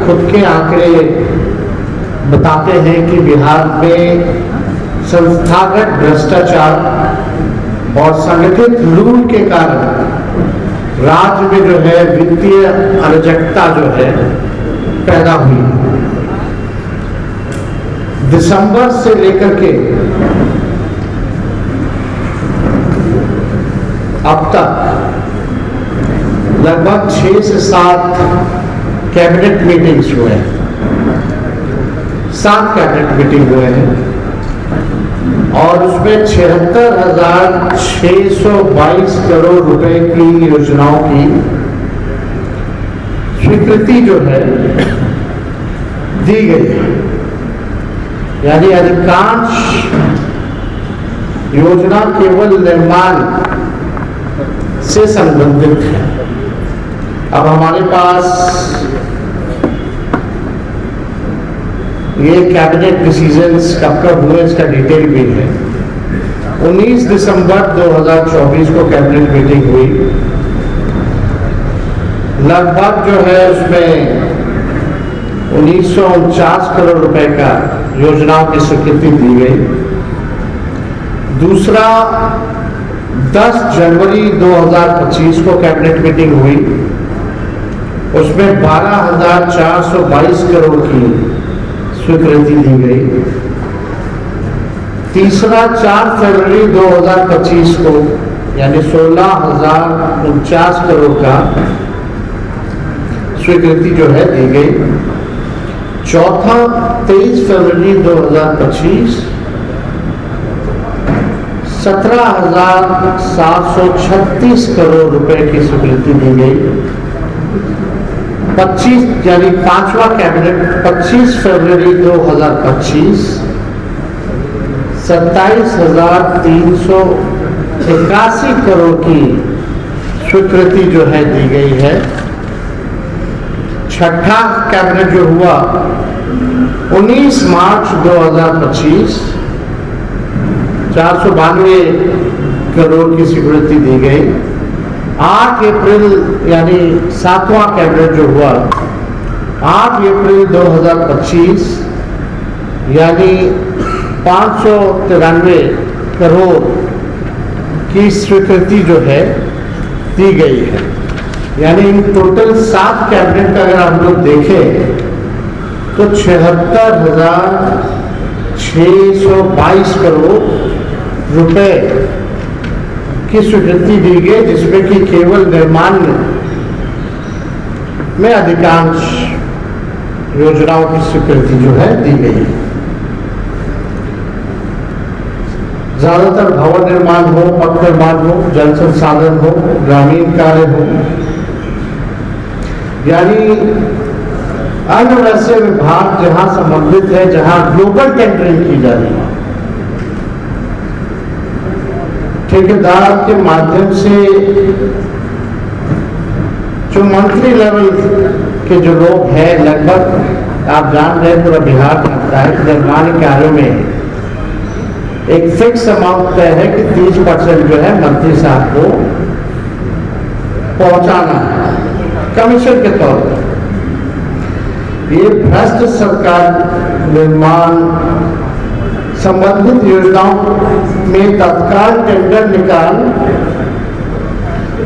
खुद के आंकड़े बताते हैं कि बिहार में संस्थागत भ्रष्टाचार और संगठित लूट के कारण राज्य में जो है वित्तीय अराजकता जो है पैदा हुई। दिसंबर से लेकर के अब तक लगभग 6 से 7 कैबिनेट मीटिंग्स हुए हैं, 7 कैबिनेट मीटिंग हुए हैं और उसमें 76,622 करोड़ रुपए की योजनाओं की स्वीकृति जो है दी गई है। यानी अधिकांश योजना केवल निर्माण से संबंधित है। अब हमारे पास ये कैबिनेट डिसीजंस कब कब हुए इसका डिटेल भी है। 19 दिसंबर 2024 को कैबिनेट मीटिंग हुई। लगभग जो है उसमें 1949 करोड़ रुपए का योजनाओं की स्वीकृति दी गई। दूसरा 10 जनवरी 2025 को कैबिनेट मीटिंग हुई, उसमें 12,422 करोड़ की स्वीकृति दी गई। तीसरा 4 फरवरी 2025 को यानी 16,049 करोड़ का स्वीकृति जो है दी गई। चौथा 23 फरवरी 2025 17,736 करोड़ रुपए की स्वीकृति दी गई। 25 यानी 5वां कैबिनेट 25 फरवरी 2025 27,381 करोड़ की स्वीकृति जो है दी गई है। छठा कैबिनेट जो हुआ 19 मार्च 2025 492 करोड़ की स्वीकृति दी गई। 8 अप्रैल यानी 7वां कैबिनेट जो हुआ 8 अप्रैल 2025 यानी 593 करोड़ की स्वीकृति जो है दी गई है। यानी इन टोटल 7 कैबिनेट का अगर हम लोग देखें तो 76,622 करोड़ रुपए की स्वीकृति दी गई, जिसमें कि केवल निर्माण में अधिकांश योजनाओं की स्वीकृति जो है दी गई है। ज्यादातर भवन निर्माण हो, पथ निर्माण हो, जल संसाधन हो, ग्रामीण कार्य हो, यानी अन्य वैसे विभाग जहां संबंधित है, जहां ग्लोबल टेंडरिंग की जा रही है, ठेकेदार के माध्यम से जो मंत्री लेवल के जो लोग हैं, लगभग आप जान रहे हैं पूरा बिहार जानता है कि निर्माण कार्यों में एक फिक्स अमाउंट तय है कि 30% जो है मंत्री साहब को पहुंचाना है कमीशन के तौर पर। ये भ्रष्ट सरकार निर्माण संबंधित योजनाओं में तत्काल टेंडर निकाल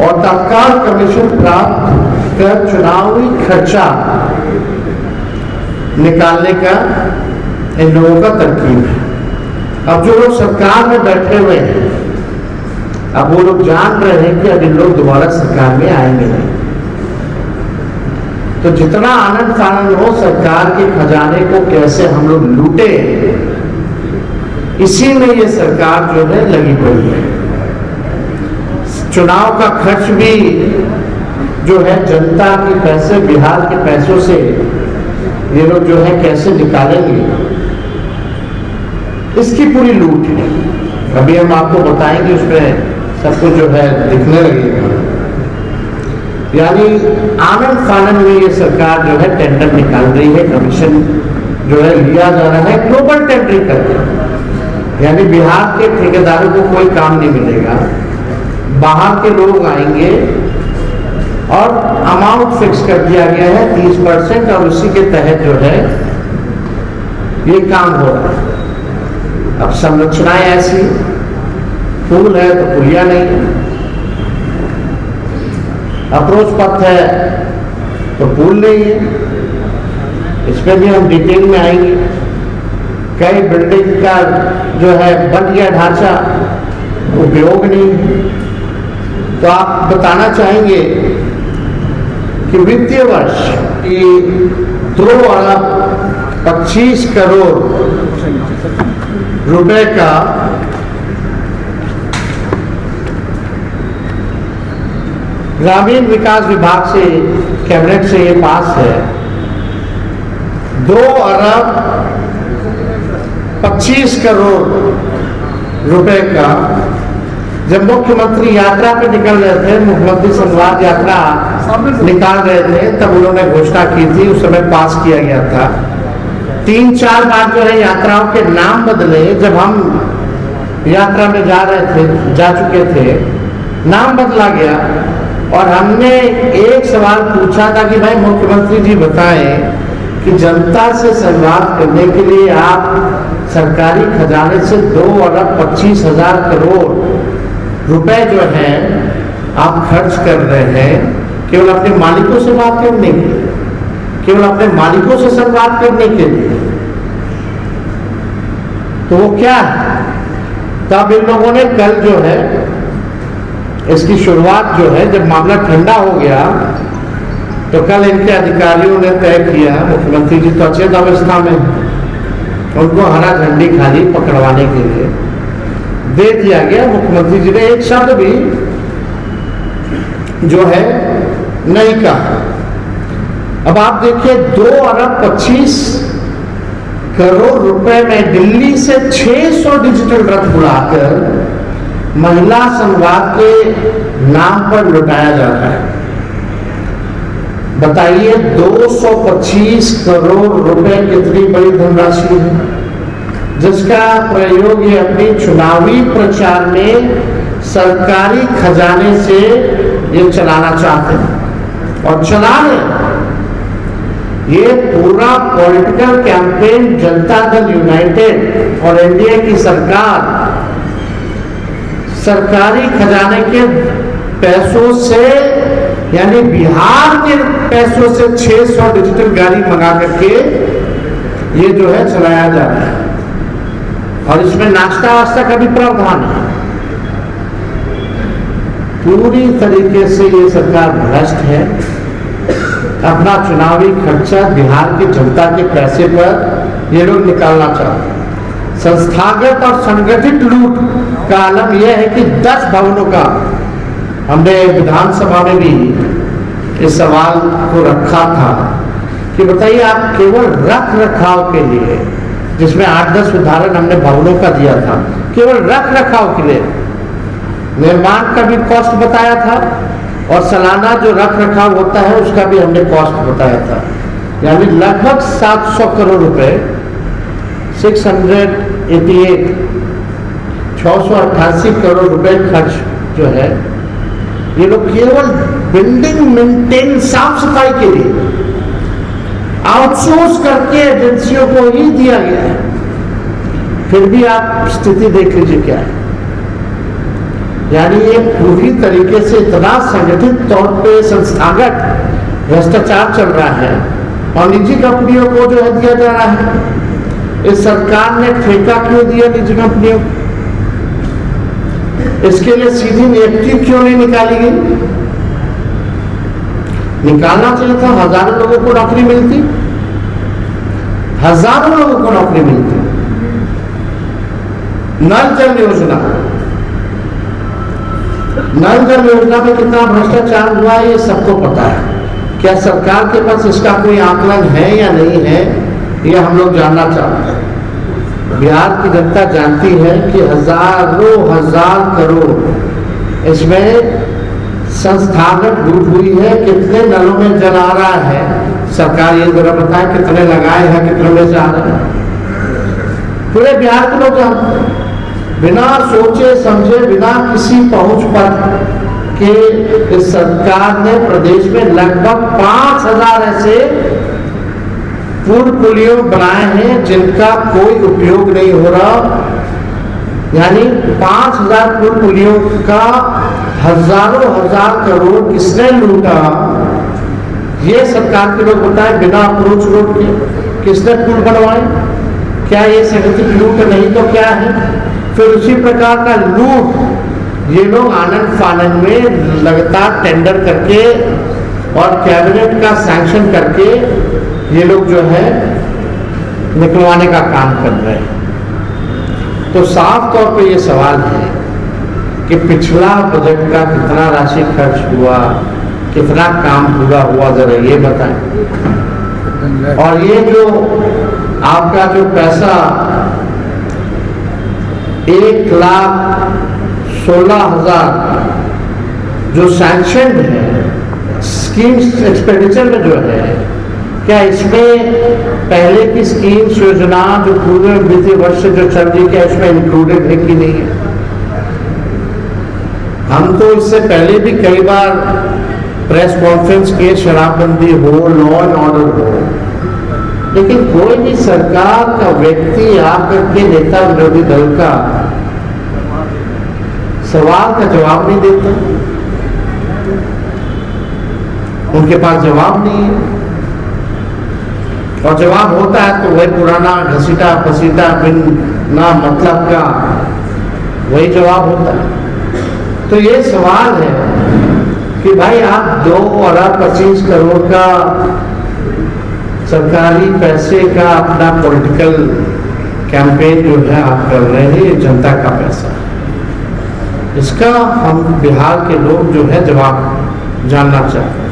और तत्काल कमीशन प्राप्त कर चुनावी खर्चा निकालने का इन लोगों का तरकीब है। अब जो लोग सरकार में बैठे हुए हैं, अब वो लोग जान रहे हैं कि अब इन लोग दोबारा सरकार में आएंगे नहीं, तो जितना आनंद फानंद हो सरकार के खजाने को कैसे हम लोग लूटे, इसी में ये सरकार जो है लगी पड़ी है। चुनाव का खर्च भी जो है जनता के पैसे, बिहार के पैसों से ये लोग जो है कैसे निकालेंगे, इसकी पूरी लूट है। अभी हम आपको बताएंगे, उसमें सब कुछ जो है दिखने लगेगा। यानी आनंद फानंद में ये सरकार जो है टेंडर निकाल रही है, कमीशन जो है लिया जा रहा है ग्लोबल टेंडरिंग करके। यानी बिहार के ठेकेदारों को कोई काम नहीं मिलेगा, बाहर के लोग आएंगे और अमाउंट फिक्स कर दिया गया है 30%, और उसी के तहत जो है ये काम हो रहा है। अब संरचनाएं ऐसी, पुल है तो पुलिया नहीं है, अप्रोच पथ है तो पुल नहीं है, इसमें भी हम डिटेल में आएंगे। कई बिल्डिंग का जो है बन गया ढांचा, उपयोग नहीं है। तो आप बताना चाहेंगे कि वित्तीय वर्ष की 2 अरब 25 करोड़ रुपए का ग्रामीण विकास विभाग से, कैबिनेट से ये पास है। 2 अरब 25 करोड़ रुपए का जब मुख्यमंत्री यात्रा पे निकल रहे थे, मुख्यमंत्री संवाद यात्रा निकाल रहे थे, तब उन्होंने घोषणा की थी, उस समय पास किया गया था। 3-4 बार जो है यात्राओं के नाम बदले, जब हम यात्रा में जा चुके थे, नाम बदला गया। और हमने एक सवाल पूछा था कि भाई मुख्यमंत्री जी बताएं कि जनता से संवाद करने के लिए आप सरकारी खजाने से 2 अरब 25 हजार करोड़ रुपए जो है आप खर्च कर रहे हैं केवल अपने मालिकों से बात करने के लिए, केवल अपने मालिकों से संवाद करने के लिए, तो वो क्या है? तब इन लोगों ने कल जो है इसकी शुरुआत जो है, जब मामला ठंडा हो गया तो कल इनके अधिकारियों ने तय किया, मुख्यमंत्री जी तो अचेत अवस्था में, उनको हरा झंडी खाली पकड़वाने के लिए दे दिया गया। मुख्यमंत्री जी ने एक शब्द भी जो है नहीं कहा। अब आप देखिए 2 अरब 25 करोड़ रुपए में दिल्ली से 600 डिजिटल रथ बुलाकर महिला संवाद के नाम पर लुटाया जा रहा है। बताइए 225 करोड़ रुपए कितनी बड़ी धनराशि है, जिसका प्रयोग ये अपनी चुनावी प्रचार में सरकारी खजाने से ये चलाना चाहते हैं और चला रहे। ये पूरा political campaign Janata Dal United और एनडीए की सरकार सरकारी खजाने के पैसों से, यानी बिहार के पैसों से 600 डिजिटल गाड़ी मंगा करके ये जो है चलाया जा रहा है। और इसमें नाश्ता वास्ता का भी प्रावधान है। पूरी तरीके से ये सरकार भ्रष्ट है। अपना चुनावी खर्चा बिहार की जनता के पैसे पर ये लोग निकालना चाहते हैं। संस्थागत और संगठित लूट का आलम यह है कि 10 भवनों का, हमने विधानसभा में भी इस सवाल को रखा था कि बताइए आप केवल रख रखाव के लिए, जिसमें 8-10 उदाहरण हमने भवनों का दिया था, केवल रख रखाव के लिए निर्माण का भी कॉस्ट बताया था और सालाना जो रख रखाव होता है उसका भी हमने कॉस्ट बताया था। यानी लगभग 700 करोड़ रुपए, 688 करोड़ रुपए खर्च जो है ये लोग केवल बिल्डिंग मेंटेन, साफ सफाई के लिए आउटसोर्स करके एजेंसियों को ही दिया गया है। फिर भी आप स्थिति देख लीजिए क्या है। यानी ये पूरी तरीके से इतना संगठित तौर पे संस्थागत भ्रष्टाचार चल रहा है और निजी कंपनियों को जो है दिया जा रहा है। इस सरकार ने ठेका क्यों दिया निजी कंपनियों को? इसके लिए सीधी नियुक्ति क्यों नहीं निकाली गई? निकालना चाहिए था। हजारों लोगों को नौकरी मिलती, हजारों लोगों को नौकरी मिलती। नल जल योजना, नल जल योजना में कितना भ्रष्टाचार हुआ है ये सबको पता है। क्या सरकार के पास इसका कोई आकलन है या नहीं है, यह हम लोग जानना चाहते हैं। बिहार की जनता जानती है कि हजारों हजार करोड़ इसमें संस्थागत लूट हुई है। कितने नलों में जल आ रहा है, सरकार ये जरा बताए कितने लगाए हैं, कितने में से आ रहे हैं। पूरे बिहार के लोग जानते हैं। बिना सोचे समझे, बिना किसी पहुंच पर कि इस सरकार ने प्रदेश में लगभग 5000 ऐसे पूर्व पुलियों बनाए हैं जिनका कोई उपयोग नहीं हो रहा। यानी 5000 पूर्व पुलियों का हजारों हजार करोड़ किसने लूटा, ये सरकार के लोग बताएं। बिना अप्रोच रोड के किसने पुल बनवाए? क्या ये संगठित लूट नहीं तो क्या है? फिर उसी प्रकार का लूट ये लोग आनंद फानंद में लगातार टेंडर करके और कैबिनेट का सैंक्शन करके ये लोग जो है निकलवाने का काम कर रहे हैं। तो साफ तौर पे ये सवाल है कि पिछला बजट का कितना राशि खर्च हुआ, कितना काम पूरा हुआ, जरा ये बताएं। और ये जो आपका जो पैसा 1,16,000 जो सैंक्शन है स्कीम्स एक्सपेंडिचर में जो है, क्या इसमें पहले की स्कीम्स योजना जो पूरे वित्तीय वर्ष से जो चल रही, क्या इसमें इंक्लूडेड है कि नहीं है? हम तो इससे पहले भी कई बार प्रेस कॉन्फ्रेंस के शराबबंदी हो, लॉ एंड ऑर्डर हो, लेकिन कोई भी सरकार का व्यक्ति आकर के नेता विरोधी दल का सवाल का जवाब नहीं देता। उनके पास जवाब नहीं है, और जवाब होता है तो वही पुराना घसीटा पसीटा बिना मतलब का वही जवाब होता है। तो ये सवाल है कि भाई आप 2 अरब 25 करोड़ का सरकारी पैसे का अपना पॉलिटिकल कैंपेन जो है आप कर रहे हैं, ये जनता का पैसा है। इसका हम बिहार के लोग जो है जवाब जानना चाहते हैं।